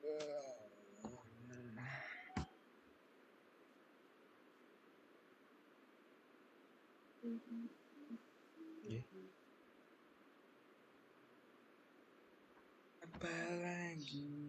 Apa lagi?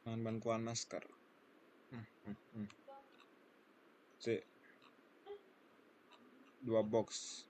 Bahan bantuan masker. C 2 box.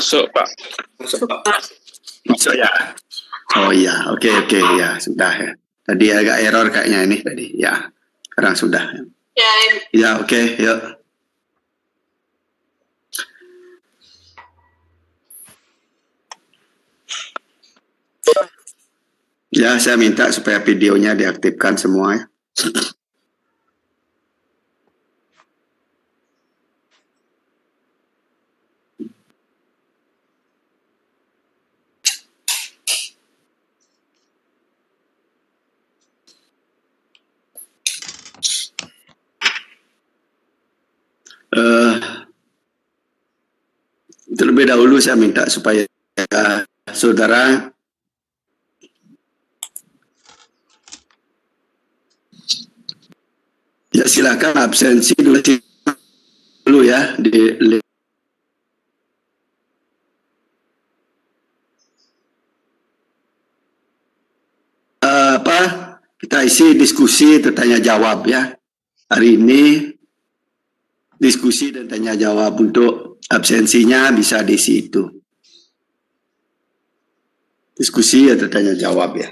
Masuk, Pak. Masuk ya. Oh iya, oke ya sudah ya. Tadi agak error kayaknya ini tadi. Ya, sekarang sudah. Ya oke, yuk. Ya, saya minta supaya videonya diaktifkan semua ya. Terlebih dahulu saya minta supaya saudara ya silakan absensi dulu ya di kita isi diskusi tanya jawab ya. Hari ini diskusi dan tanya jawab, untuk absensinya bisa di situ. Diskusi atau tanya jawab ya.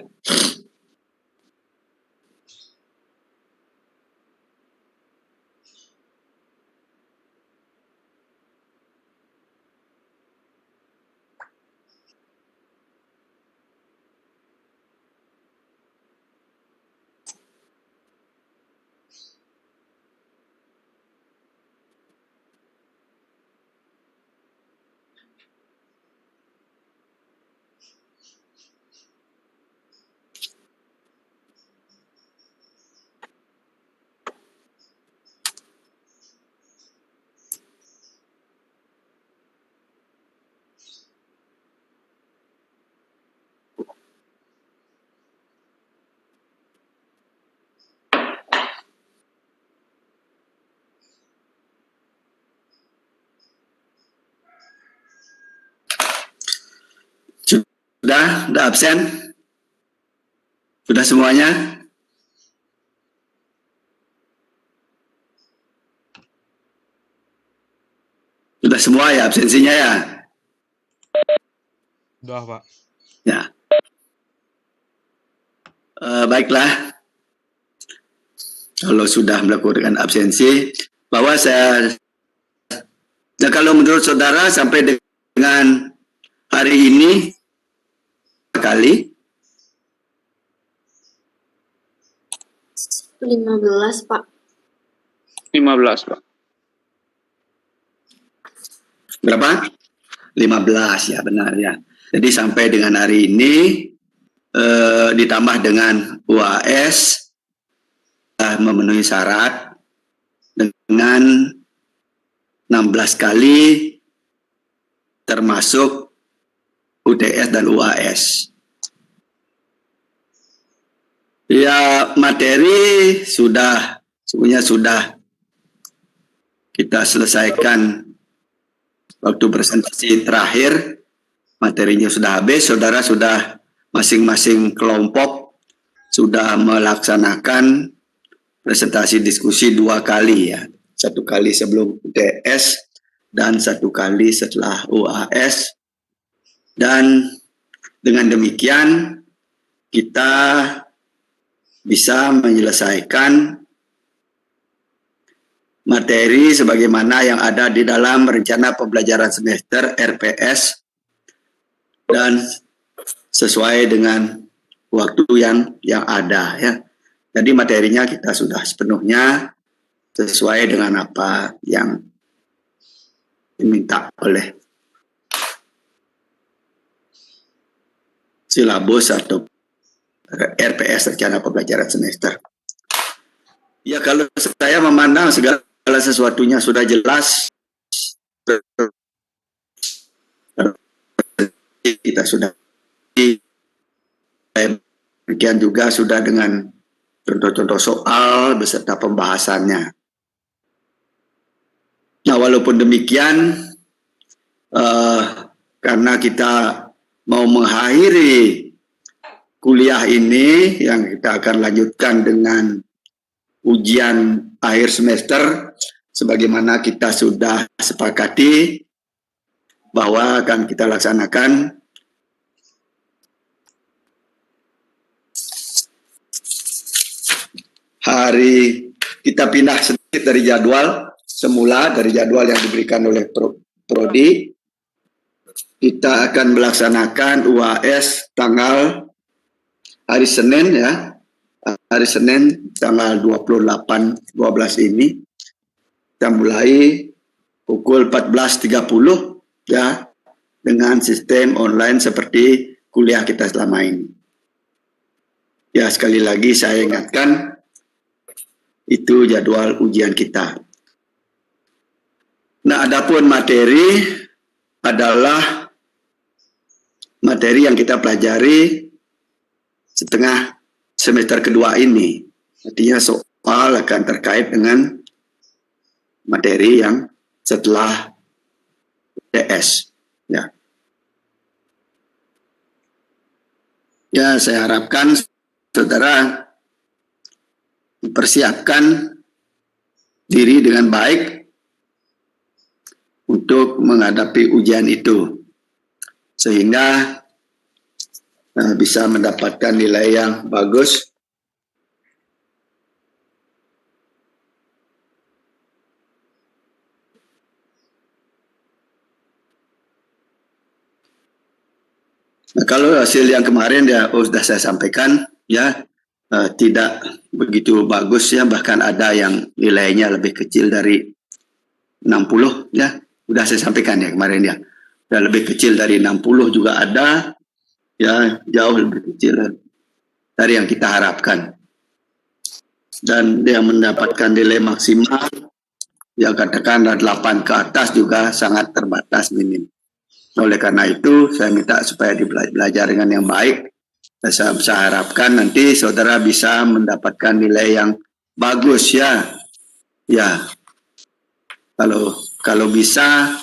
Sudah absen? Sudah semuanya? Sudah semua ya absensinya ya? Sudah, Pak. Ya. Baiklah. Kalau sudah melakukan absensi, bahwa saya, nah kalau menurut saudara sampai dengan hari ini kali 15, Pak. 15, Pak. Berapa? 15 ya, benar ya. Jadi sampai dengan hari ini ditambah dengan UAS memenuhi syarat dengan 16 kali termasuk UTS dan UAS. Ya, materi sebenarnya sudah kita selesaikan waktu presentasi terakhir. Materinya sudah habis, saudara sudah masing-masing kelompok sudah melaksanakan presentasi diskusi 2 kali ya. 1 kali sebelum UTS dan 1 kali setelah UAS. Dan dengan demikian kita bisa menyelesaikan materi sebagaimana yang ada di dalam rencana pembelajaran semester RPS dan sesuai dengan waktu yang ada ya. Jadi materinya kita sudah sepenuhnya sesuai dengan apa yang diminta oleh silabus atau RPS rencana pembelajaran semester. Ya, kalau saya memandang segala sesuatunya sudah jelas, kita sudah demikian juga sudah dengan contoh-contoh soal beserta pembahasannya. Nah, walaupun demikian, karena kita mau mengakhiri kuliah ini yang kita akan lanjutkan dengan ujian akhir semester sebagaimana kita sudah sepakati, bahwa akan kita laksanakan hari, kita pindah sedikit dari jadwal semula, dari jadwal yang diberikan oleh Prodi. Kita akan melaksanakan UAS tanggal hari Senin ya. Hari Senin tanggal 28/12 ini. Kita mulai pukul 14.30 ya, dengan sistem online seperti kuliah kita selama ini. Ya, sekali lagi saya ingatkan, itu jadwal ujian kita. Nah, adapun materi adalah materi yang kita pelajari setengah semester kedua ini. Artinya soal akan terkait dengan materi yang setelah DS. Ya. Ya, saya harapkan saudara mempersiapkan diri dengan baik untuk menghadapi ujian itu, sehingga bisa mendapatkan nilai yang bagus. Nah, kalau hasil yang kemarin ya sudah saya sampaikan ya, tidak begitu bagus ya, bahkan ada yang nilainya lebih kecil dari 60 ya, sudah saya sampaikan ya kemarin ya, dan lebih kecil dari 60 juga ada ya, jauh lebih kecil dari yang kita harapkan. Dan yang mendapatkan nilai maksimal yang katakan 8 ke atas juga sangat terbatas, minim. Oleh karena itu saya minta supaya belajar dengan yang baik. Saya harapkan nanti saudara bisa mendapatkan nilai yang bagus ya. Ya, kalau bisa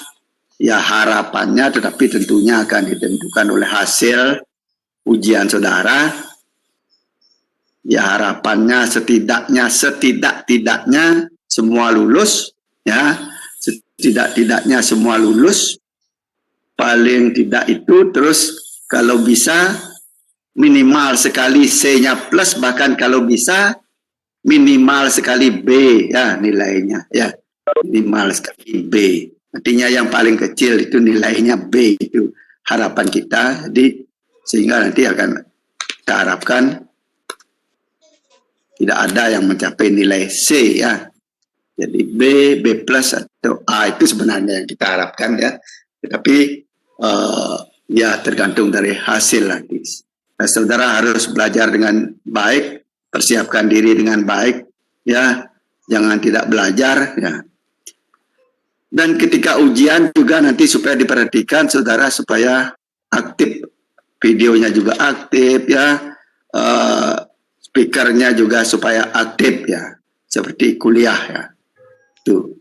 ya harapannya, tetapi tentunya akan ditentukan oleh hasil ujian saudara. Ya, harapannya setidaknya semua lulus ya, setidak-tidaknya semua lulus. Paling tidak itu, terus kalau bisa minimal sekali C-nya plus, bahkan kalau bisa minimal sekali B ya nilainya ya, minimal sekali B. Artinya yang paling kecil itu nilainya B, itu harapan kita. Jadi sehingga nanti akan kita harapkan tidak ada yang mencapai nilai C ya. Jadi B, B plus atau A itu sebenarnya yang kita harapkan ya. Tetapi ya tergantung dari hasil nanti. Nah, saudara harus belajar dengan baik, persiapkan diri dengan baik ya, jangan tidak belajar ya. Dan ketika ujian juga nanti supaya diperhatikan saudara, supaya aktif, videonya juga aktif ya, speakernya juga supaya aktif ya, seperti kuliah ya. Tuh.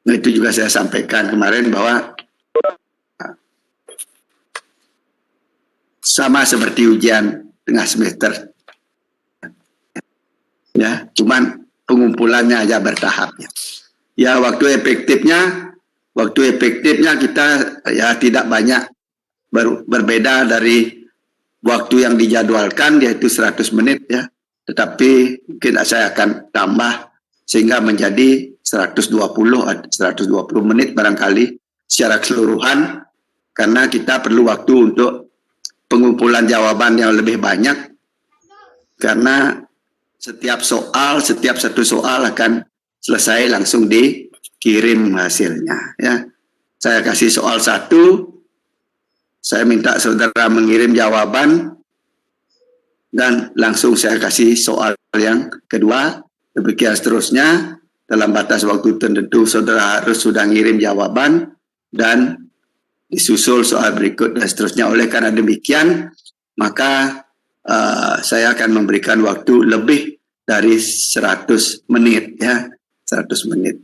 Nah, itu juga saya sampaikan kemarin bahwa sama seperti ujian tengah semester ya, cuman pengumpulannya aja bertahap ya. Waktu efektifnya kita ya tidak banyak berbeda dari waktu yang dijadwalkan, yaitu 100 menit ya, tetapi mungkin saya akan tambah sehingga menjadi 120 menit barangkali secara keseluruhan, karena kita perlu waktu untuk pengumpulan jawaban yang lebih banyak, karena setiap satu soal akan selesai langsung dikirim hasilnya ya. Saya kasih soal 1, saya minta saudara mengirim jawaban dan langsung saya kasih soal yang kedua, demikian seterusnya. Dalam batas waktu tertentu saudara harus sudah ngirim jawaban dan disusul soal berikut dan seterusnya. Oleh karena demikian, maka saya akan memberikan waktu lebih dari 100 menit ya, 100 menit.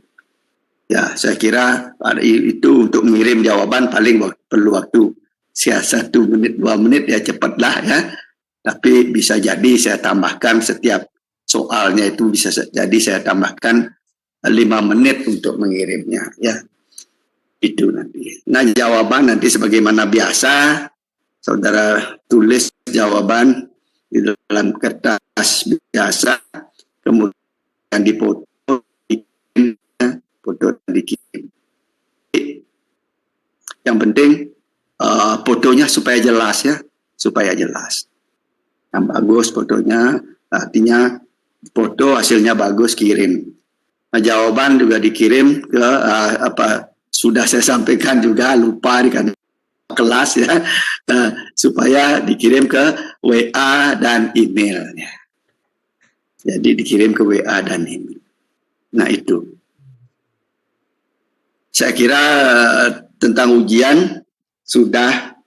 Ya, saya kira itu untuk mengirim jawaban paling perlu waktu 1 menit, 2 menit ya, cepatlah ya. Tapi bisa jadi saya tambahkan setiap soalnya itu, bisa jadi saya tambahkan 5 menit untuk mengirimnya ya. Itu nanti. Nah, jawaban nanti sebagaimana biasa, saudara tulis jawaban di dalam kertas biasa, kemudian dipoto, foto dikirim. Yang penting fotonya supaya jelas ya, supaya jelas. Yang bagus fotonya, artinya foto hasilnya bagus, kirim. Nah, jawaban juga dikirim ke sudah saya sampaikan juga, lupa di kelas ya, supaya dikirim ke WA dan email ya. Jadi dikirim ke WA dan email. Nah itu. Saya kira tentang ujian sudah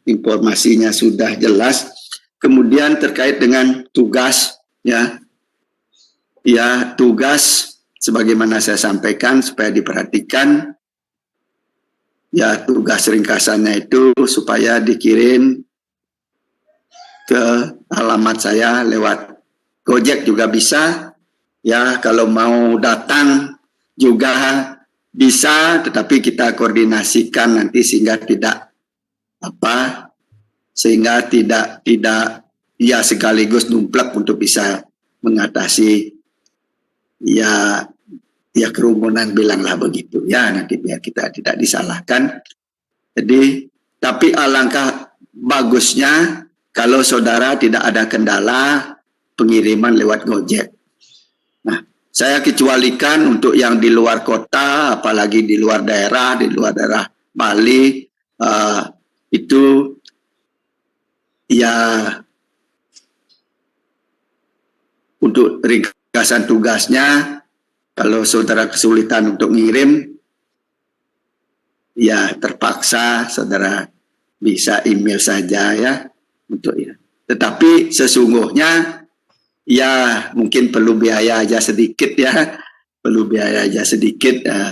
informasinya sudah jelas. Kemudian terkait dengan tugas ya. Ya, tugas sebagaimana saya sampaikan supaya diperhatikan. Ya, tugas ringkasannya itu supaya dikirim ke alamat saya lewat Gojek juga bisa. Ya, kalau mau datang juga bisa, tetapi kita koordinasikan nanti sehingga tidak ya sekaligus numplek untuk bisa mengatasi ya kerumunan, bilanglah begitu ya, nanti biar kita tidak disalahkan. Jadi tapi alangkah bagusnya kalau saudara tidak ada kendala pengiriman lewat Gojek. Nah, saya kecualikan untuk yang di luar kota, apalagi di luar daerah Bali, itu ya untuk ringkasan tugasnya, kalau saudara kesulitan untuk ngirim, ya terpaksa saudara bisa email saja ya untuk ya. Tetapi sesungguhnya ya mungkin perlu biaya aja sedikit ya,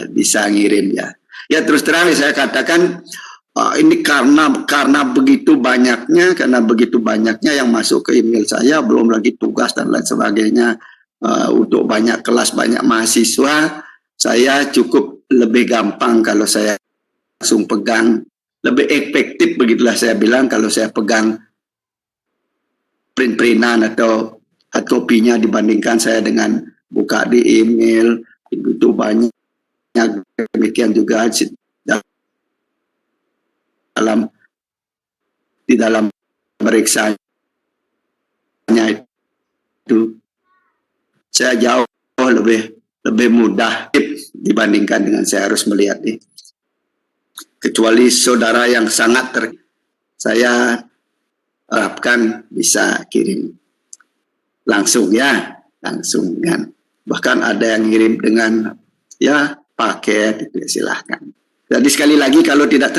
bisa ngirim ya. Ya terus terang saya katakan ini karena begitu banyaknya yang masuk ke email saya, belum lagi tugas dan lain sebagainya, untuk banyak kelas, banyak mahasiswa, saya cukup lebih gampang kalau saya langsung pegang, lebih efektif begitulah saya bilang kalau saya pegang print-printan atau hard copy-nya dibandingkan saya dengan buka di email. Itu banyak, demikian juga di dalam periksanya itu saya jauh lebih mudah dibandingkan dengan saya harus melihat ini. Kecuali saudara yang sangat saya harapkan bisa kirim langsung ya, langsung kan. Bahkan ada yang kirim dengan ya paket, itu silahkan. Jadi sekali lagi kalau tidak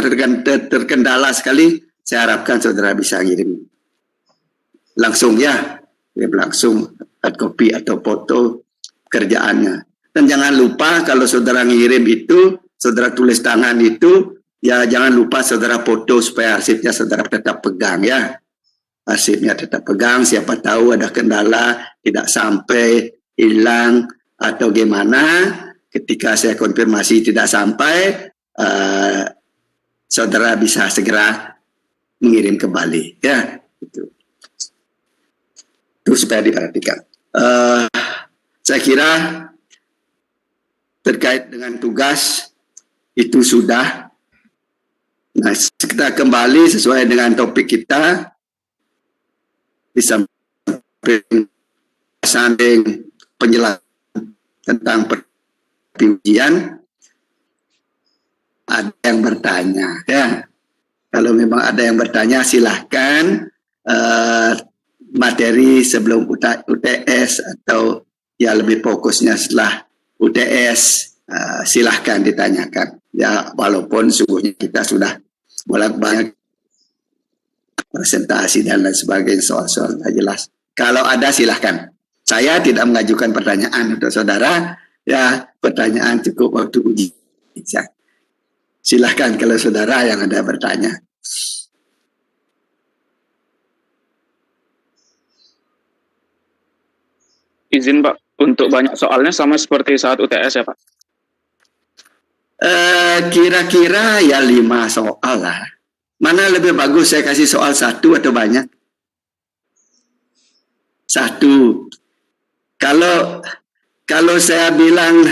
terkendala sekali, saya harapkan saudara bisa kirim langsung ya, langsung hard copy atau foto kerjaannya. Dan jangan lupa kalau saudara ngirim itu, saudara tulis tangan itu, ya jangan lupa saudara foto supaya arsipnya saudara tetap pegang ya. Arsipnya tetap pegang, siapa tahu ada kendala, tidak sampai, hilang, atau gimana. Ketika saya konfirmasi tidak sampai, saudara bisa segera mengirim kembali ya. Itu supaya diperhatikan. Saya kira terkait dengan tugas itu sudah. Nah, kita kembali sesuai dengan topik kita, bisa penjelasan tentang ujian. Ada yang bertanya ya, kalau memang ada yang bertanya silahkan, materi sebelum UTS atau ya lebih fokusnya setelah UTS, silahkan ditanyakan ya, walaupun sungguhnya kita sudah bolak-balik presentasi dan lain sebagainya, soal-soal tidak jelas. Kalau ada silahkan. Saya tidak mengajukan pertanyaan untuk saudara ya, pertanyaan cukup waktu uji. Silahkan kalau saudara yang ada bertanya. Izin Pak, untuk banyak soalnya sama seperti saat UTS ya Pak? Kira-kira ya 5 soal lah. Mana lebih bagus saya kasih soal 1 atau banyak? 1. Kalau saya bilang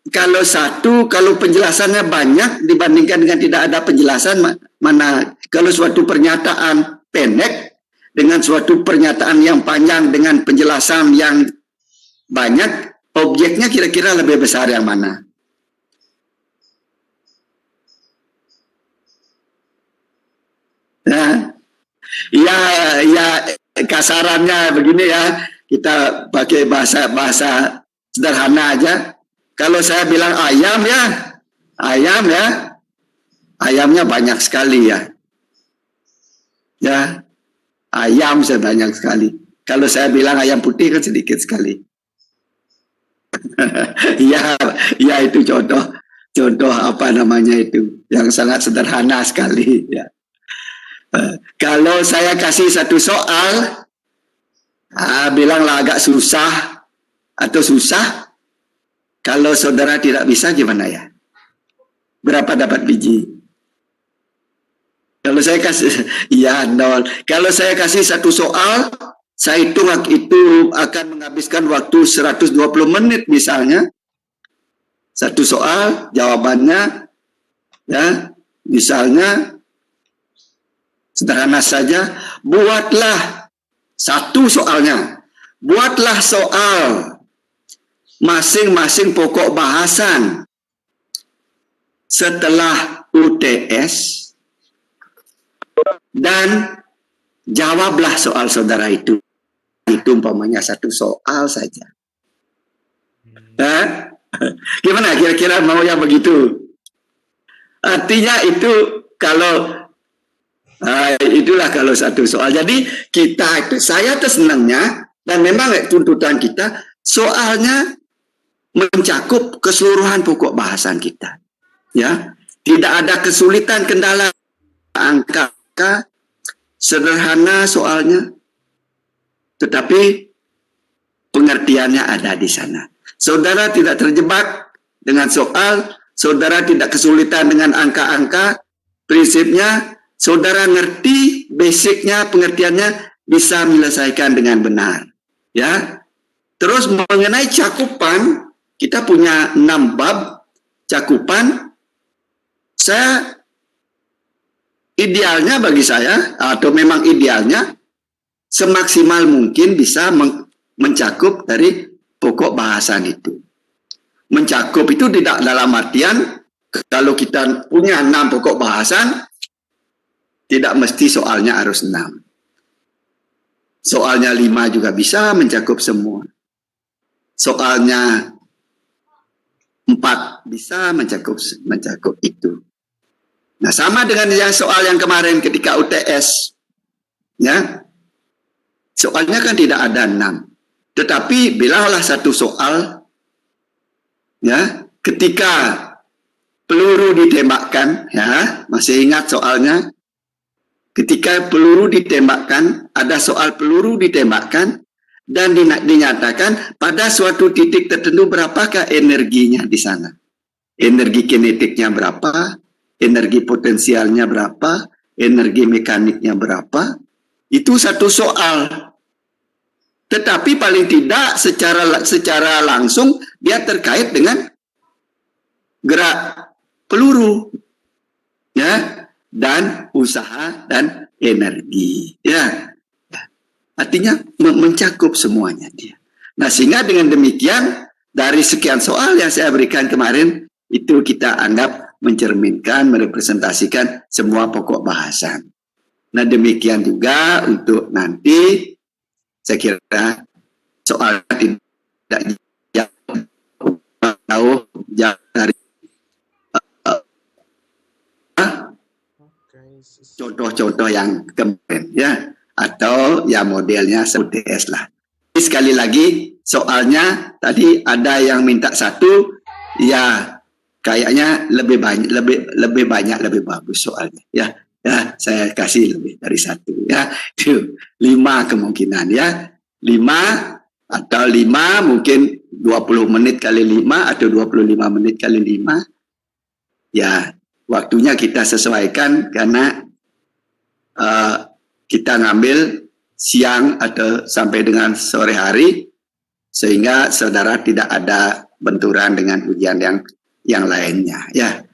kalau 1, kalau penjelasannya banyak dibandingkan dengan tidak ada penjelasan, mana kalau suatu pernyataan pendek dengan suatu pernyataan yang panjang dengan penjelasan yang banyak, objeknya kira-kira lebih besar yang mana? Ya, kasarannya begini ya, kita pakai bahasa sederhana aja. Kalau saya bilang ayam ya, ayamnya banyak sekali ya. Ya, ayam sebanyak sekali. Kalau saya bilang ayam putih kan sedikit sekali. ya itu contoh apa namanya itu yang sangat sederhana sekali ya. Kalau saya kasih 1 soal, bilanglah agak susah atau susah. Kalau saudara tidak bisa gimana ya? Berapa dapat biji? Kalau saya kasih, ya 0. Kalau saya kasih 1 soal, saya hitung itu akan menghabiskan waktu 120 menit misalnya. 1 soal, jawabannya, ya, misalnya, sederhana saja, buatlah 1 soalnya. Buatlah soal masing-masing pokok bahasan setelah UTS dan jawablah soal saudara itu. Itu umpamanya 1 soal saja. Gimana kira-kira mau yang begitu? Artinya itu kalau itulah kalau 1 soal. Jadi kita itu, saya tuh senangnya dan memang tuntutan kita soalnya mencakup keseluruhan pokok bahasan kita. Ya, tidak ada kesulitan, kendala, angka sederhana soalnya, tetapi pengertiannya ada di sana. Saudara tidak terjebak dengan soal, saudara tidak kesulitan dengan angka-angka. Prinsipnya, saudara ngerti basicnya, pengertiannya bisa menyelesaikan dengan benar. Ya, terus mengenai cakupan, kita punya 6 bab cakupan. Saya idealnya bagi saya, atau memang idealnya, semaksimal mungkin bisa mencakup dari pokok bahasan itu. Mencakup itu tidak dalam artian, kalau kita punya 6 pokok bahasan, tidak mesti soalnya harus 6. Soalnya 5 juga bisa mencakup semua. Soalnya 4 bisa mencakup itu. Nah, sama dengan yang soal yang kemarin ketika UTS. Ya. Soalnya kan tidak ada 6. Tetapi bilanglah 1 soal, ya, ketika peluru ditembakkan, ya, masih ingat soalnya? Ketika peluru ditembakkan, ada soal peluru ditembakkan, dan dinyatakan pada suatu titik tertentu berapakah energinya di sana. Energi kinetiknya berapa, energi potensialnya berapa, energi mekaniknya berapa. Itu 1 soal. Tetapi paling tidak secara langsung dia terkait dengan gerak peluru, ya, dan usaha dan energi, ya. Artinya mencakup semuanya dia. Nah, sehingga dengan demikian dari sekian soal yang saya berikan kemarin itu kita anggap mencerminkan, merepresentasikan semua pokok bahasan. Nah, demikian juga untuk nanti saya kira soal tidak jauh dari contoh-contoh yang kemarin, ya, atau ya modelnya UTS lah. Sekali lagi soalnya tadi ada yang minta 1, ya kayaknya lebih banyak lebih bagus soalnya, ya. Ya, saya kasih lebih dari 1, ya. Itu 5 kemungkinan, ya. 5 atau 5 mungkin 20 menit kali 5 atau 25 menit kali 5. Ya, waktunya kita sesuaikan karena kita ngambil siang atau sampai dengan sore hari, sehingga saudara tidak ada benturan dengan ujian yang lainnya. Ya,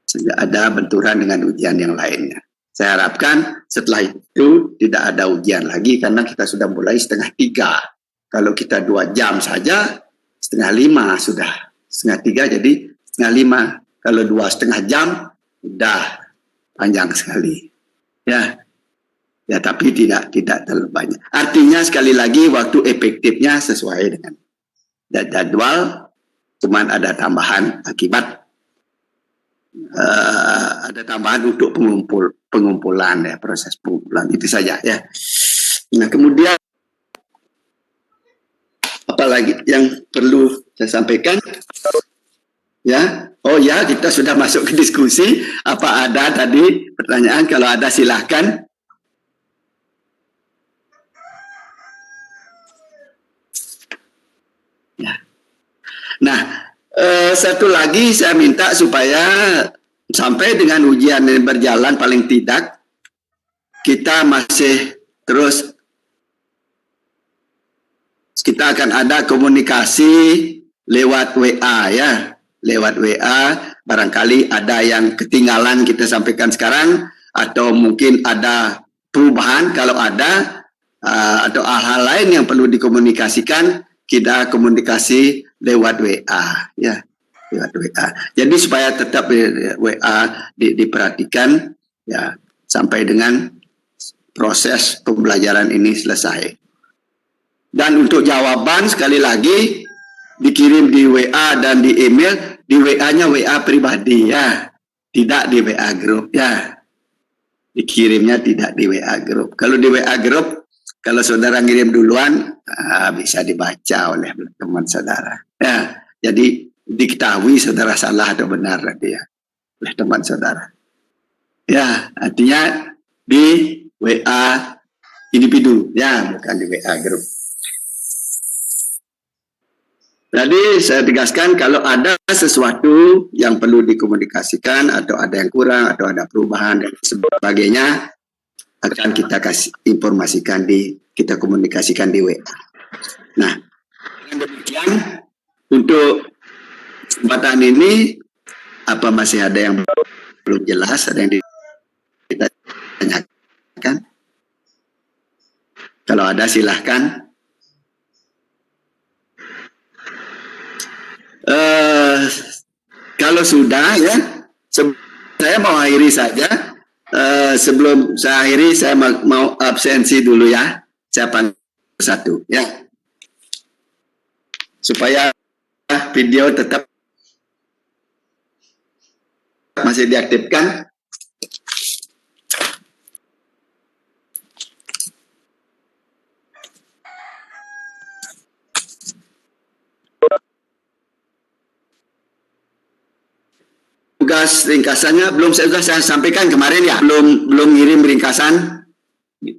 tidak ada benturan dengan ujian yang lainnya. Saya harapkan setelah itu tidak ada ujian lagi karena kita sudah mulai 2:30. Kalau kita 2 jam saja 4:30 sudah. 2:30 jadi 4:30. Kalau 2,5 jam udah panjang sekali. Ya. Ya, tapi tidak terlalu banyak. Artinya sekali lagi waktu efektifnya sesuai dengan jadwal, cuman ada tambahan akibat ada tambahan untuk pengumpulan ya, proses pengumpulan itu saja ya. Nah, kemudian apa lagi yang perlu saya sampaikan? Ya, oh ya, kita sudah masuk ke diskusi. Apa ada tadi pertanyaan? Kalau ada silahkan. Ya. Nah, satu lagi saya minta supaya sampai dengan ujian ini berjalan paling tidak kita masih terus, kita akan ada komunikasi lewat WA ya. Lewat WA, barangkali ada yang ketinggalan kita sampaikan sekarang, atau mungkin ada perubahan kalau ada, atau hal-hal lain yang perlu dikomunikasikan, kita komunikasi lewat WA ya, lewat WA. Jadi supaya tetap WA diperhatikan ya sampai dengan proses pembelajaran ini selesai. Dan untuk jawaban sekali lagi dikirim di WA dan di email. Di WA-nya WA pribadi ya, tidak di WA grup ya. Dikirimnya tidak di WA grup. Kalau di WA grup, kalau saudara ngirim duluan, bisa dibaca oleh teman saudara. Ya, jadi diketahui saudara salah atau benar ya, oleh teman saudara. Ya, artinya di WA individu ya, bukan di WA grup. Jadi saya tegaskan kalau ada sesuatu yang perlu dikomunikasikan atau ada yang kurang atau ada perubahan dan sebagainya, akan kita kasih informasikan kita komunikasikan di WA. Nah, dengan demikian untuk kesempatan ini, apa masih ada yang belum jelas, ada yang ditanyakan? Kalau ada silahkan. Kalau sudah ya, saya mau akhiri saja. Sebelum saya akhiri, saya mau absensi dulu ya. Saya panggil satu ya, supaya video tetap masih diaktifkan. Tugas ringkasannya belum saya sampaikan kemarin ya, belum ngirim ringkasan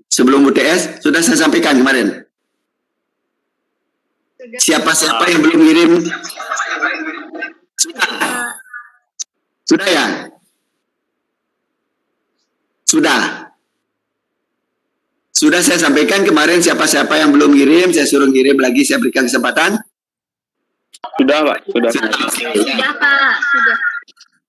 sebelum UTS, sudah saya sampaikan kemarin. Siapa yang belum ngirim? Sudah ya? Sudah saya sampaikan kemarin, siapa yang belum ngirim, saya suruh ngirim lagi, saya berikan kesempatan. Sudah Pak, sudah. Sudah Pak, sudah.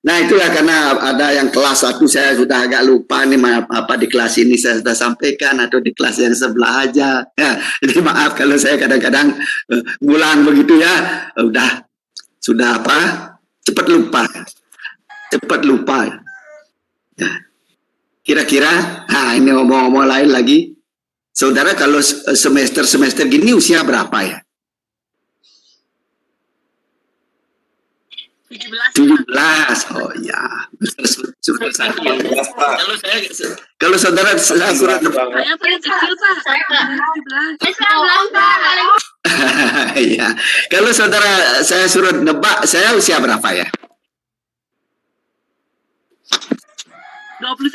Nah itulah karena ada yang kelas 1 saya sudah agak lupa nih apa di kelas ini saya sudah sampaikan atau di kelas yang sebelah aja ya. Jadi maaf kalau saya kadang-kadang ngulang begitu ya. Sudah apa? Cepat lupa. Ya. Kira-kira, ini ngomong-ngomong lain lagi. Saudara kalau semester gini usia berapa ya? 17. Oh ya. Kalau saudara saya surat Saya paling kecil Pak. Saya 17. Iya. Kalau saudara saya suruh nebak, saya usia berapa ya? 21.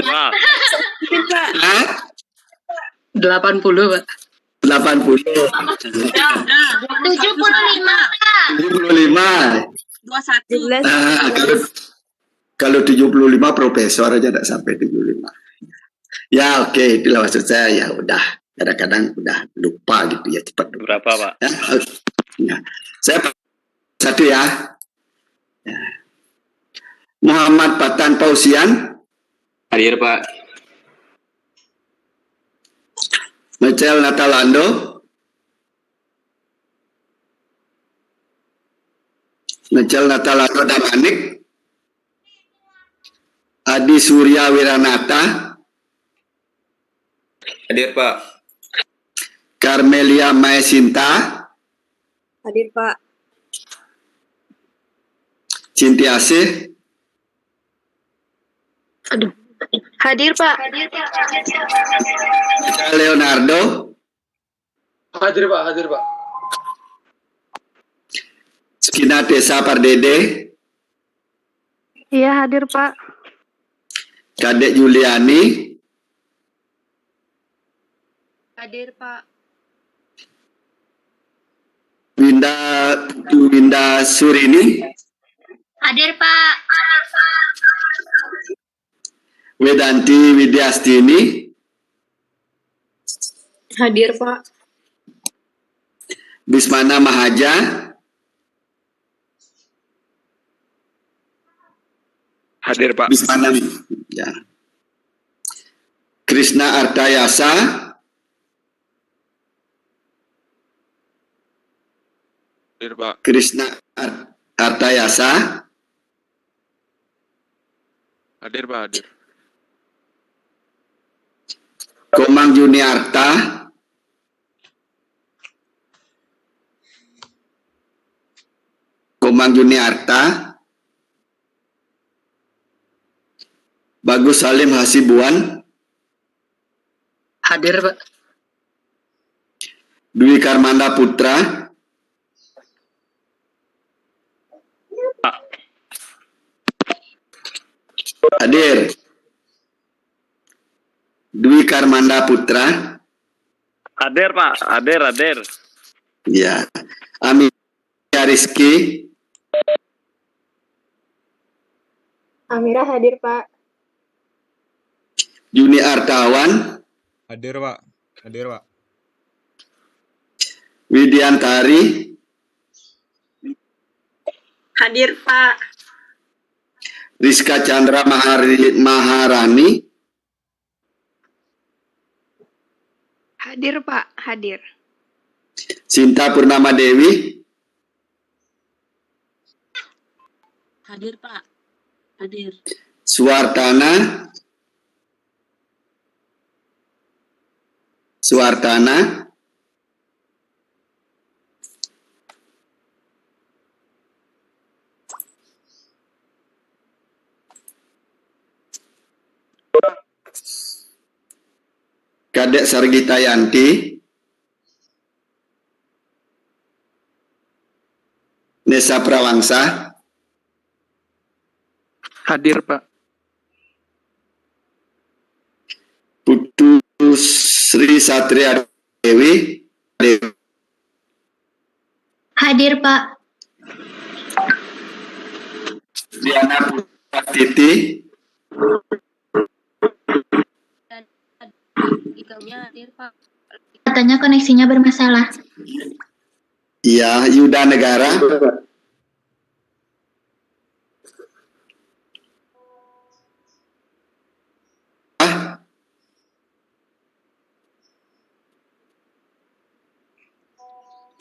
Pak. 80 Pak. 80. 75. 75. 21. Kalau 75 profesor aja tidak sampai 75. Ya oke, itulah maksud saya. Ya udah, kadang-kadang udah lupa gitu ya, cepat. Berapa, Pak? Ya. Saya satu ya. Muhammad Patan Pausian. Hadir, Pak. Michel Natalando. Michel Natalando Damanik. Adi Surya Wiranata. Hadir, Pak. Carmelia Maesinta. Hadir, Pak. Cinti Asih. Aduh. Hadir, Pak. Michael Leonardo. Hadir Pak. Skina Tesa Pardede. Iya, hadir, Pak. Kadek Juliani. Hadir, Pak. Winda Surini. Hadir, Pak. Wedanti Widyastini. Hadir, Pak. Bismana Mahaja. Hadir, Pak. Bismana ya. Krishna Artayasa. Hadir, Pak. Krishna Artayasa. Hadir, Pak. Hadir. Komang Juniarta. Komang Juniarta. Bagus Salim Hasibuan. Hadir Pak. Dwi Karmanda Putra. Hadir. Dwi Karmanda Putra. Hadir, Pak. Hadir. Ya. Amin Rizky. Amira hadir, Pak. Juni Artawan. Hadir, Pak. Widiantari. Hadir, Pak. Rizka Chandra Maharani. Hadir, Pak. Hadir. Sinta Purnama Dewi. Hadir, Pak. Hadir. Suartana. Kadek Sargita Yanti. Nesa Prawangsa. Hadir Pak. Putu Sri Satria Dewi. Hadir, Pak. Diana Putra Titi. Hadir, Pak. Katanya koneksinya bermasalah. Iya, Yuda Negara.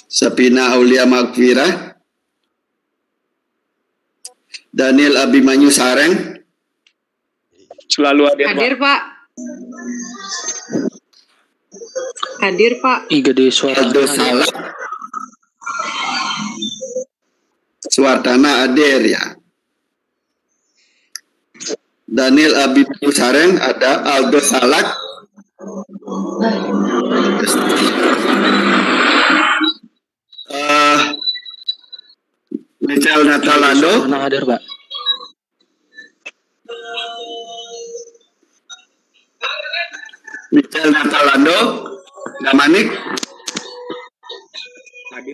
Sapina Aulia Magfirah. Daniel Abimanyu Sareng. Selalu hadir, Hadir, Pak. Pak. Hadir, Pak. Gede suara. Aldo Salak. Suartana hadir ya. Daniel Abimanyu Sareng, ada Aldo Salak. Michel Natalando. Mana hadir Pak? Michel Natalando. Damanik.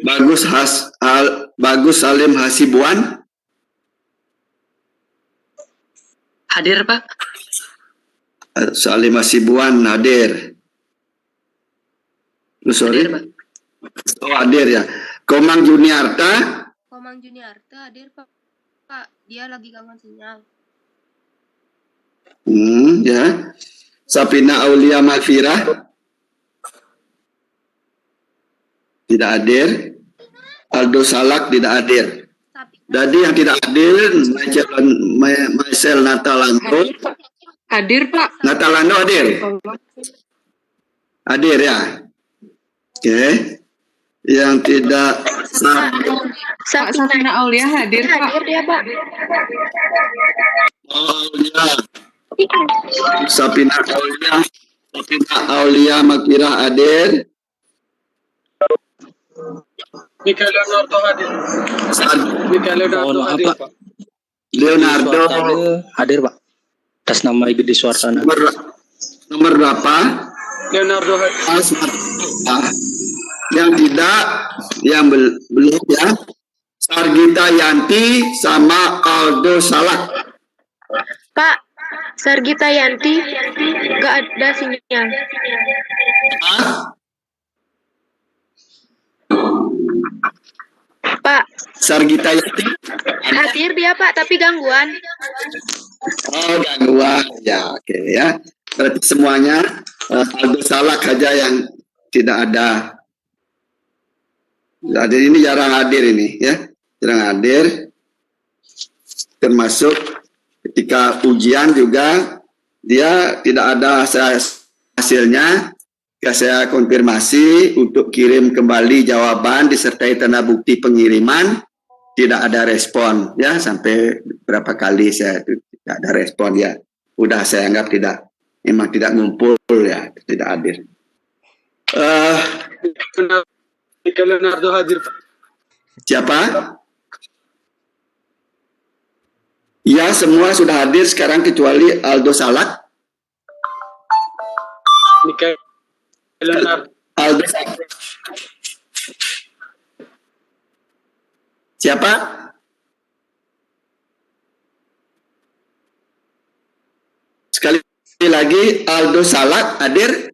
Bagus Salim Hasibuan. Hadir, Pak. Salim Hasibuan hadir. Sorry. Hadir, Pak. Oh, hadir ya. Komang Juniarta. Komang Juniarta hadir, Pak. Pak, dia lagi gangguan sinyal. Ya. Sapina Aulia Makfirah. Tidak hadir. Aldo Salak tidak hadir. Jadi yang tidak hadir Marcel Natalando. Hadir, Pak. Natalando hadir. Hadir ya. Oke. Yang tidak Pak Safina Aulia hadir, Pak. Hadir dia, Pak. Aulia. Sapina Aulia Makfirah hadir. Mikael Leonardo hadir. Mikael Leonardo hadir, Pak. Leonardo Hadir, Pak. Atas nama Ibu di Suartana. nomor berapa? Leonardo hadir. Yang tidak, yang belum ya. Sargita Yanti sama Aldo Salak. Pak, Sargita Yanti nggak ada sinyal. Pak, Sargita Yanti. hadir dia, Pak, tapi gangguan. Oh, gangguan. Ya, oke ya. Berarti semuanya Aldo Salak saja yang tidak ada. Jadi ini jarang hadir ini ya. Jarang hadir. Termasuk ketika ujian juga dia tidak ada hasilnya. Ya, saya konfirmasi untuk kirim kembali jawaban disertai tanda bukti pengiriman, tidak ada respon ya, sampai berapa kali saya tidak ada respon ya. Udah saya anggap memang tidak ngumpul ya, tidak hadir. Mikael Leonardo hadir, Pak. Siapa? Ya, semua sudah hadir sekarang kecuali Aldo Salak. Mikael Leonardo. Aldo Salak. Siapa? Sekali lagi Aldo Salak hadir.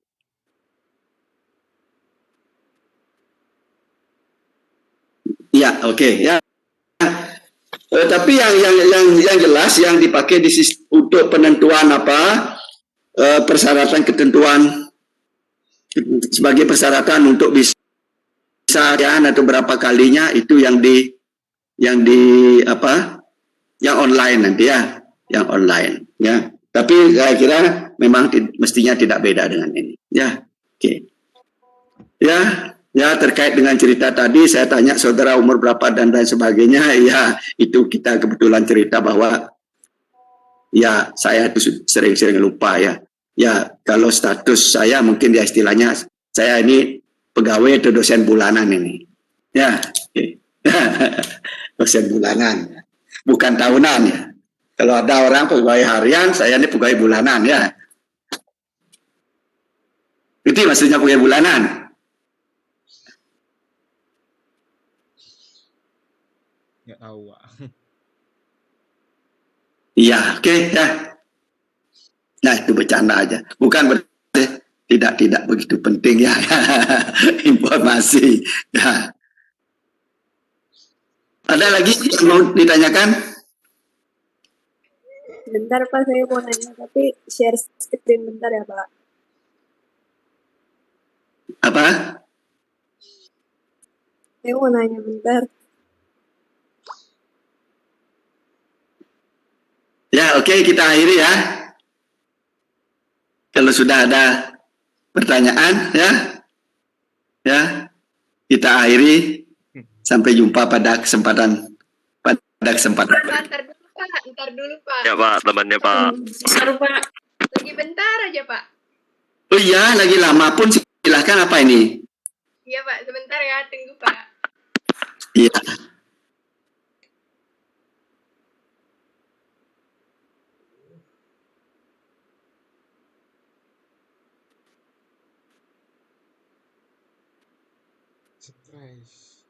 Ya, oke ya. Tapi yang jelas yang dipakai untuk penentuan persyaratan ketentuan sebagai persyaratan untuk bisa atau berapa kalinya itu yang online nanti ya, yang online ya. Tapi saya kira memang mestinya tidak beda dengan ini ya. Oke. Ya, terkait dengan cerita tadi saya tanya saudara umur berapa dan lain sebagainya, ya itu kita kebetulan cerita bahwa ya saya itu sering-sering lupa ya. Ya, kalau status saya mungkin ya istilahnya saya ini pegawai atau dosen bulanan ini. Ya. Dosen bulanan. Bukan tahunan ya. Kalau ada orang pegawai harian, saya ini pegawai bulanan ya. Itu maksudnya pegawai bulanan. Nggak tahu, Pak. Iya, oke ya. Nah, itu bercanda aja. Bukan berarti tidak begitu penting ya. Informasi. Ya. Ada lagi yang mau ditanyakan? Bentar Pak, saya mau nanya, tapi share screen bentar ya Pak. Apa? Saya mau nanya bentar. Ya, oke, kita akhiri ya. Kalau sudah ada pertanyaan ya kita akhiri. Sampai jumpa pada kesempatan. Ntar dulu Pak. Ya Pak, temannya Pak. Bentar, Pak. Lagi bentar aja Pak. Oh iya, lagi lama pun silahkan. Apa ini? Iya Pak, sebentar ya, tunggu Pak. Iya. Surprise.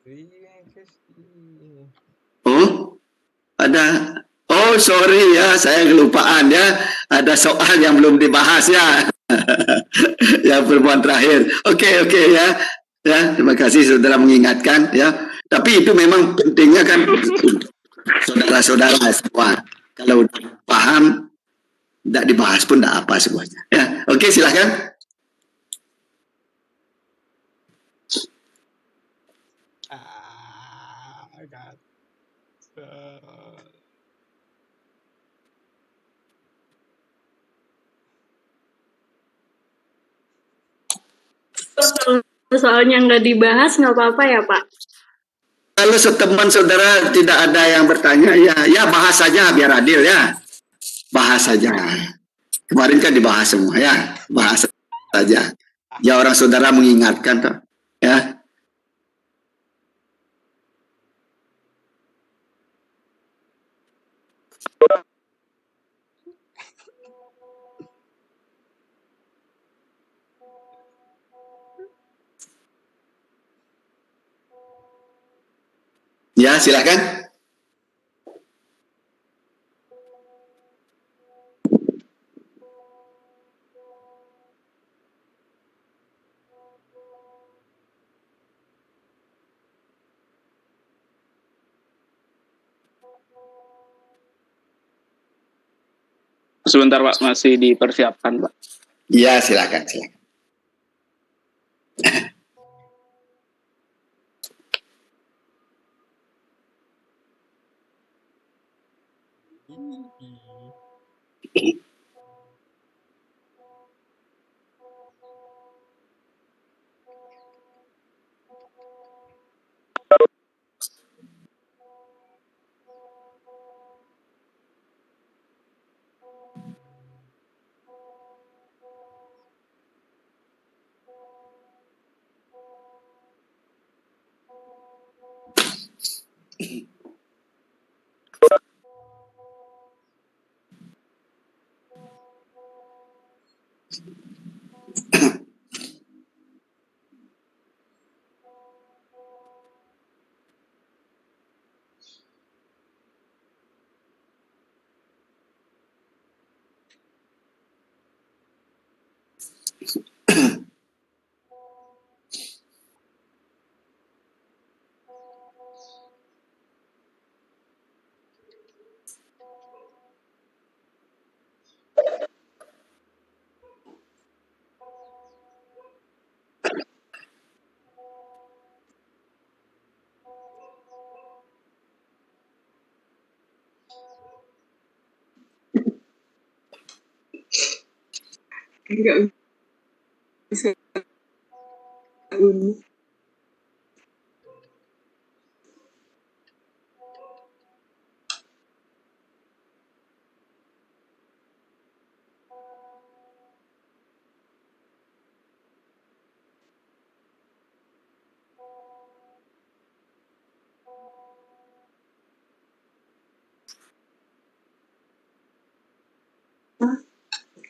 Terima kasih. Oh, ada. Oh, sorry ya, saya kelupaan ya. Ada soal yang belum dibahas ya. Yang perempuan terakhir. Oke ya. Ya, terima kasih saudara mengingatkan ya. Tapi itu memang pentingnya kan saudara-saudara semua. Kalau paham, tidak dibahas pun tidak apa semuanya. Ya, oke silahkan. Gatel. Soalnya nggak dibahas nggak apa-apa ya Pak? Kalau seteman saudara tidak ada yang bertanya, ya bahas saja biar adil ya. Bahas saja. Kemarin kan dibahas semua ya, bahas saja. Ya orang saudara mengingatkan toh, ya. Ya, silakan. Sebentar Pak, masih dipersiapkan Pak. Ya, silakan. Nggak bisa uni.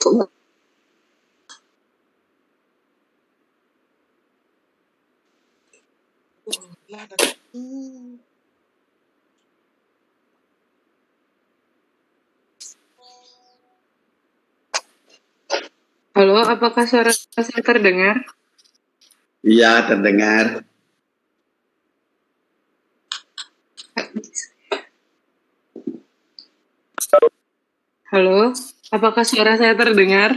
Kok Halo, apakah suara saya terdengar? Iya, terdengar. Halo, apakah suara saya terdengar?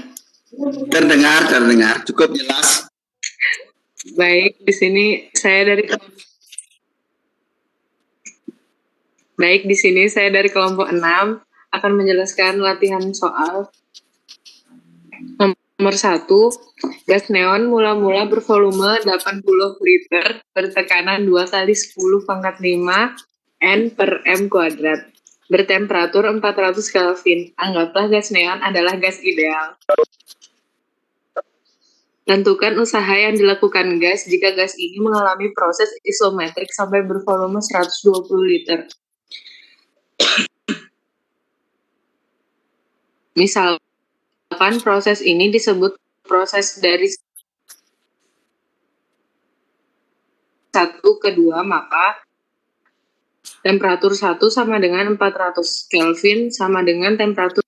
Terdengar. Cukup jelas. Baik, di sini saya dari kelompok 6 akan menjelaskan latihan soal. Nomor 1, gas neon mula-mula bervolume 80 liter bertekanan 2 kali 10 pangkat 5 N per M kuadrat. Bertemperatur 400 Kelvin. Anggaplah gas neon adalah gas ideal. Tentukan usaha yang dilakukan gas jika gas ini mengalami proses isometrik sampai bervolume 120 liter. Misalkan proses ini disebut proses dari 1 ke 2, maka temperatur 1 sama dengan 400 Kelvin sama dengan temperatur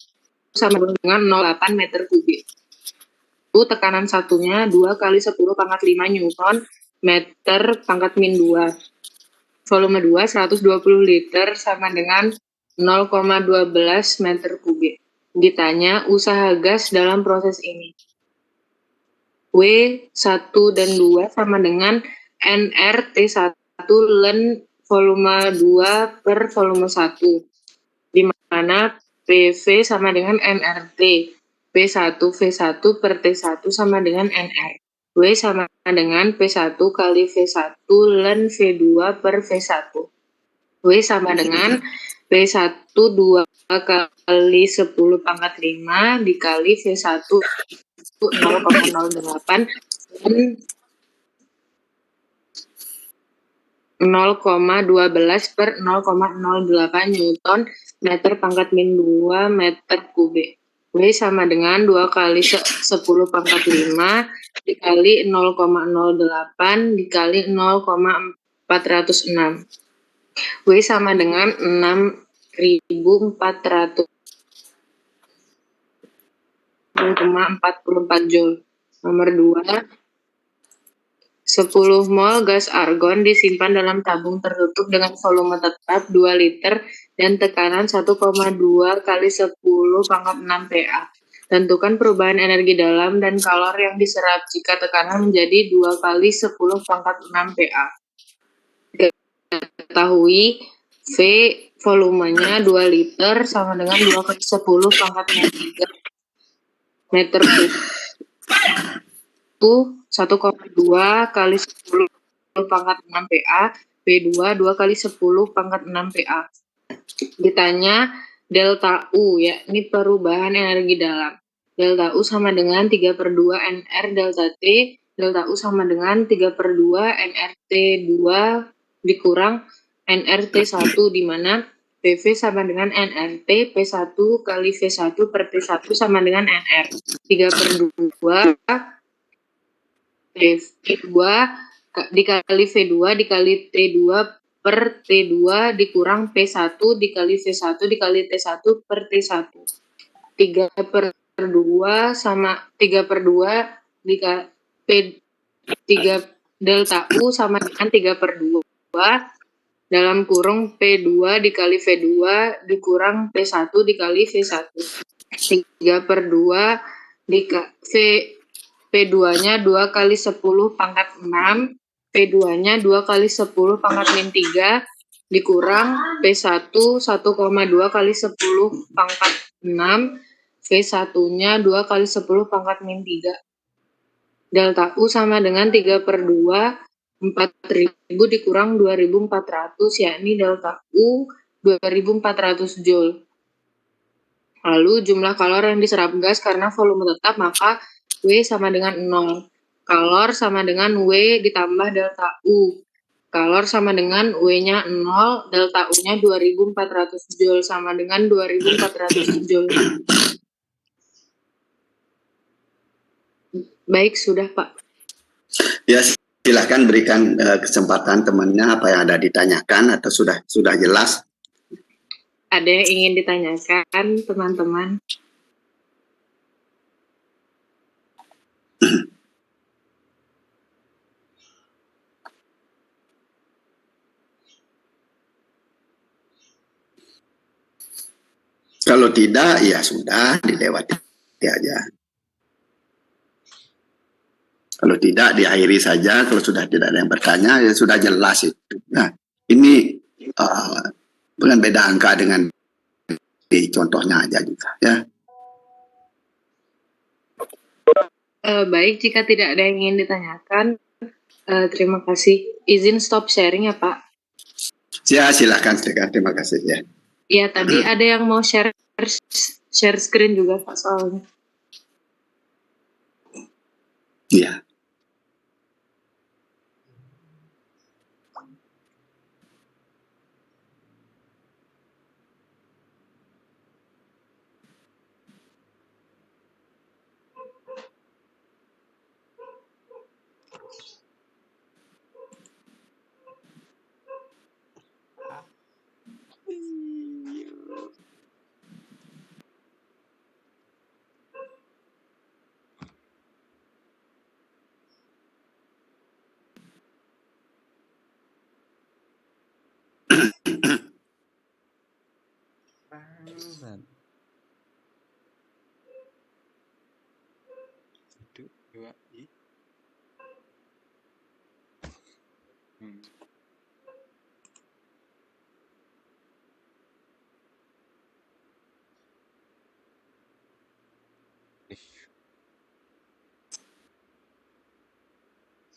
sama dengan 0,8 meter kubik. Tekanan satunya 2 kali 10 pangkat 5 Newton meter pangkat min 2. Volume 2 120 liter sama dengan 0,12 meter kubik. Ditanya usaha gas dalam proses ini. W1 dan 2 sama dengan nRT1 ln volume 2 per volume 1. Di mana PV sama dengan nRT. P1 V1 per T1 sama dengan nR. W sama dengan P1 kali V1 ln V2 per V1. W sama dengan P1 2 kali 10 pangkat 5 dikali V1 0,08 dan 0,12 per 0,08 Newton meter pangkat min 2 meter kubik. W sama dengan 2 kali 10 pangkat 5 dikali 0,08 dikali 0,406. W sama dengan 6.400,44 Joule. Nomor 2, 10 mol gas argon disimpan dalam tabung tertutup dengan volume tetap 2 liter dan tekanan 1,2 kali 10 pangkat 6 PA. Tentukan perubahan energi dalam dan kalor yang diserap jika tekanan menjadi 2 kali 10 pangkat 6 PA. Ketahui V volumenya 2 liter sama dengan 2 kali 10 pangkat 3 meter kubik. 1,2 kali 10 pangkat 6 PA, P2 2 kali 10 pangkat 6 PA. Ditanya delta U, yakni perubahan energi dalam. Delta U sama dengan 3/2 NR delta T, delta U sama dengan 3/2 NRT2 dikurang NRT1, di mana PV sama dengan NRT, P1 kali V1 per T1 sama dengan NR. 3/2 T2 dikali V2 dikali T2 per T2 dikurang P1 dikali V1 dikali T1 per T1. 3/2 sama 3/2 dikali P3 delta U sama dengan 3/2 dalam kurung P2 dikali V2 dikurang P1 dikali V1. 3/2 P2-nya 2 kali 10 pangkat 6, P2-nya 2 kali 10 pangkat min 3, dikurang P1 1,2 kali 10 pangkat 6, V1-nya 2 kali 10 pangkat min 3. Delta U sama dengan 3/2, 4.000 dikurang 2.400, yakni delta U 2.400 Joule. Lalu jumlah kalor yang diserap gas karena volume tetap, maka W sama dengan 0. Kalor sama dengan W ditambah delta U. Kalor sama dengan W-nya 0, delta U-nya 2.400 Joule sama dengan 2.400 Joule. Baik, sudah Pak. Ya, silahkan berikan kesempatan temannya apa yang ada ditanyakan atau sudah jelas. Ada yang ingin ditanyakan, teman-teman? Kalau tidak, ya sudah dilewati aja. Kalau tidak, diakhiri saja. Kalau sudah tidak ada yang bertanya, ya sudah jelas itu. Nah, ini bukan beda angka dengan di contohnya aja juga, ya. Baik, jika tidak ada yang ingin ditanyakan, terima kasih. Izin stop sharing ya Pak. Ya, silakan. Terima kasih ya. Ya, tadi ada yang mau share screen juga Pak soalnya. Iya. Beneran. 1, 2, i.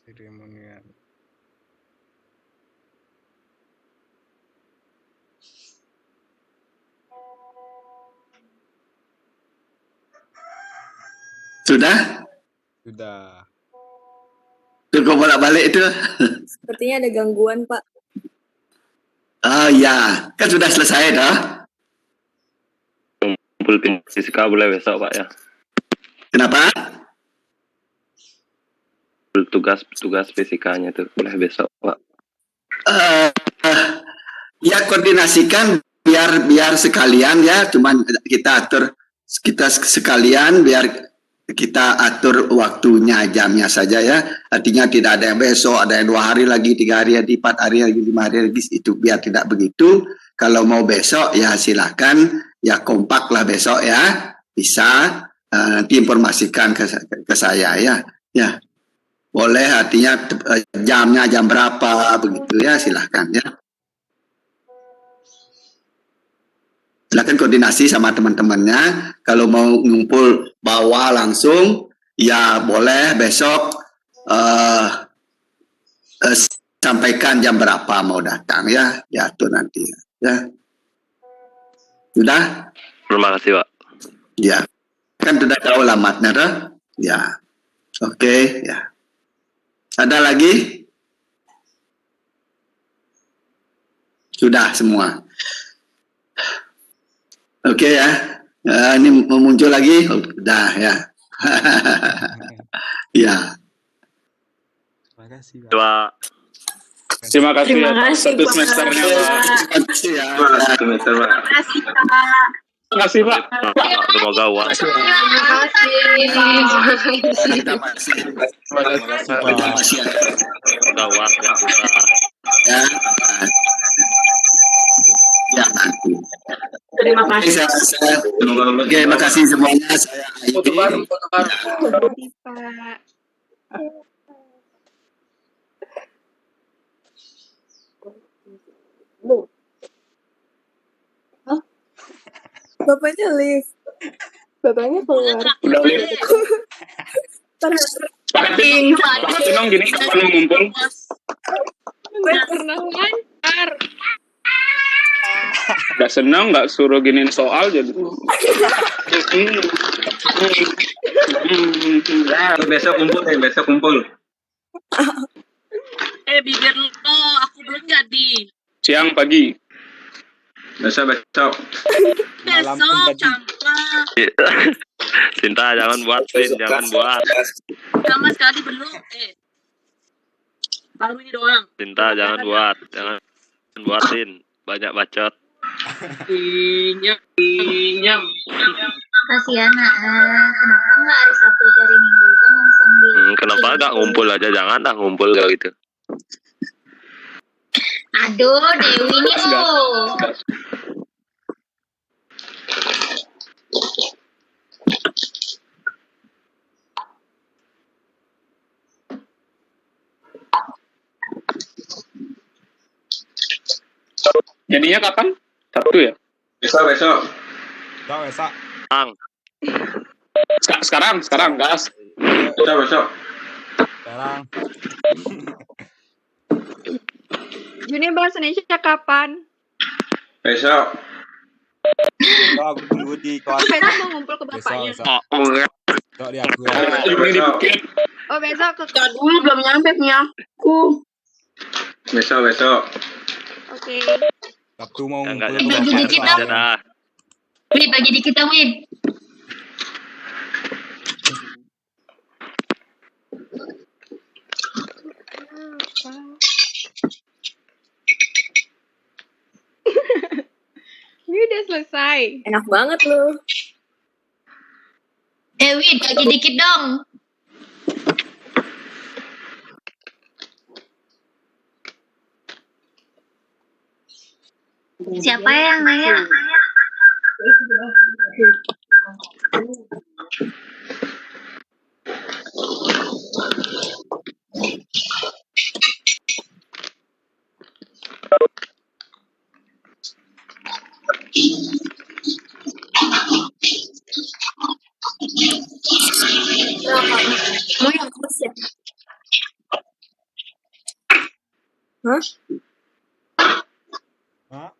Seremonial. Sudah? Sudah. Cukup bolak-balik itu? Sepertinya ada gangguan, Pak. Oh ya, kan sudah selesai dah. Kumpul fisika boleh besok Pak ya. Kenapa? Tugas fisikanya tuh boleh besok Pak. Ya koordinasikan biar sekalian ya, cuman kita atur sekalian biar kita atur waktunya, jamnya saja ya. Artinya tidak ada yang besok, ada yang 2 hari lagi, 3 hari lagi, 4 hari lagi, 5 hari lagi, itu biar tidak begitu. Kalau mau besok ya silakan, ya kompak lah besok ya, bisa nanti informasikan ke saya ya. Ya, boleh, artinya jamnya jam berapa begitu ya, silakan ya. Silakan koordinasi sama teman-temannya. Kalau mau ngumpul bawa langsung, ya boleh besok sampaikan jam berapa mau datang ya, diatur nanti ya. Sudah? Terima kasih Pak. Ya, kan sudah tahu alamatnya dah? Ya, oke ya. Ada lagi? Sudah semua. Oke ya, ini mau muncul lagi, udah ya. Ya. Terima kasih, Pak. Pak. Terima kasih Terima ya, kasih, satu Pak. semesternya Pak. Terima kasih ya. Semester Pak. Terima kasih, Pak. Terima kasih Pak. Semoga uang. Terima kasih. Kita masih Terima kasih, Pak. Semoga uang ya kita. ya. Ya nanti. Terima Oke, kasih. Oke, makasih semuanya. Saya Foto bareng, foto bareng. Pak. Bapaknya lift. Bapaknya keluar. Udah lihat. Sepakatin dong gini kapan ngumpul. Pernah lancar. Udah senang nggak suruh giniin soal jadi. Besok kumpul. Bibir lo, aku belum jadi. Siang pagi. Besok. Malam pun Besok, tadi. campak. Cinta jangan buat, Vin, jangan buat. Sama sekali belum. Baru ini doang. Cinta jangan buatin. Banyak bacot. Inyam. Kasihan kenapa nggak hari Sabtu hari Minggu kan langsung di Kenapa gak ngumpul aja? Jangan dah ngumpul kalau gitu. Aduh, Dewi ini oh. Jadinya kapan? Sabtu ya? Besok. Besok. Sekarang gas. Besok. Sekarang. Juni bahasa Indonesia kapan? Besok. Aku tunggu di kelas. Besok mau ngumpul ke bapaknya. Besok. Besok di aku ya. Ini dikit. Oh besok ke Dulu belum nyampe punya aku. Besok. Oke. Sabtu mau Enggak ngumpul Bagi ke dikit Bapak. dong. dah. Wib, bagi dikit dong, Wib. Ini udah selesai. Enak banget loh. Wib, bagi dikit dong. Siapa yang nanya? Mau yang kos ya? Hah? Hah?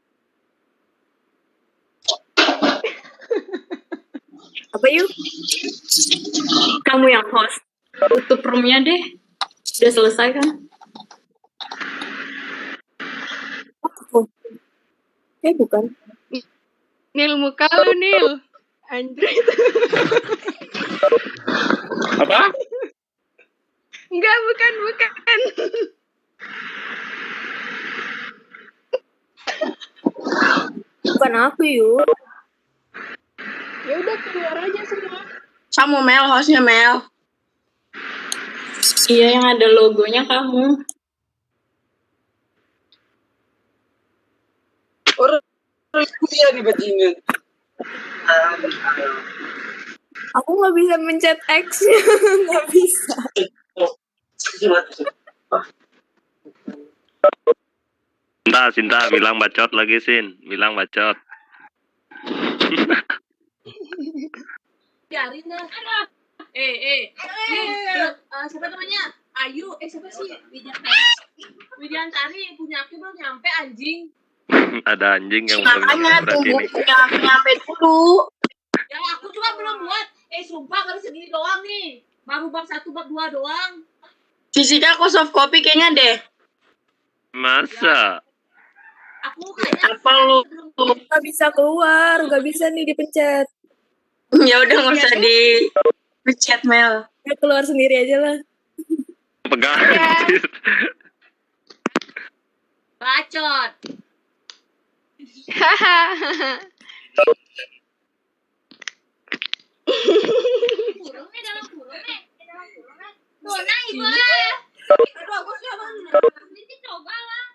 Apa yuk? Kamu yang host. Tutup roomnya deh. Udah selesai kan? Oh. Bukan. Nil, muka lu, Nil. Android. Apa? Enggak, bukan. Bukan aku yuk. Ya udah keluar aja semua. Kamu Mel, hostnya Mel. Iya, yang ada logonya kamu. Orang dia di bajingan. Aku nggak bisa mencet X. Nggak bisa. Sinta, bilang bacot lagi, Sin. Bilang bacot. Biarin dah. Siapa namanya? Ayu, siapa sih? Widiantari punya aku belum nyampe anjing. Ada anjing yang belum Makanya berat tunggu ini. punya aku nyampe dulu. Ya aku juga belum buat. Sumpah baru segini doang nih. Baru bab 1, bab 2 doang. Fisika aku soft copy kayaknya deh. Masa? Aku kayaknya Apa lu? Nggak bisa keluar, nggak bisa nih dipencet. Ya udah nggak usah dipencet Mel. Ya, keluar sendiri aja lah. Pegang anjir. bacot. Kurung nih dalam kurung nih. Dona ibu lah. Aduh aku sudah bangun. Ini coba lah.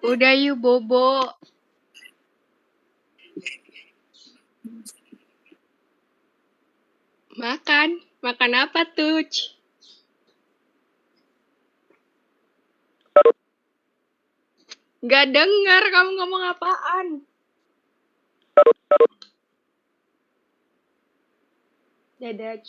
Udah yuk, Bobo. Makan apa tuh? Gak dengar kamu ngomong apaan. Dadah.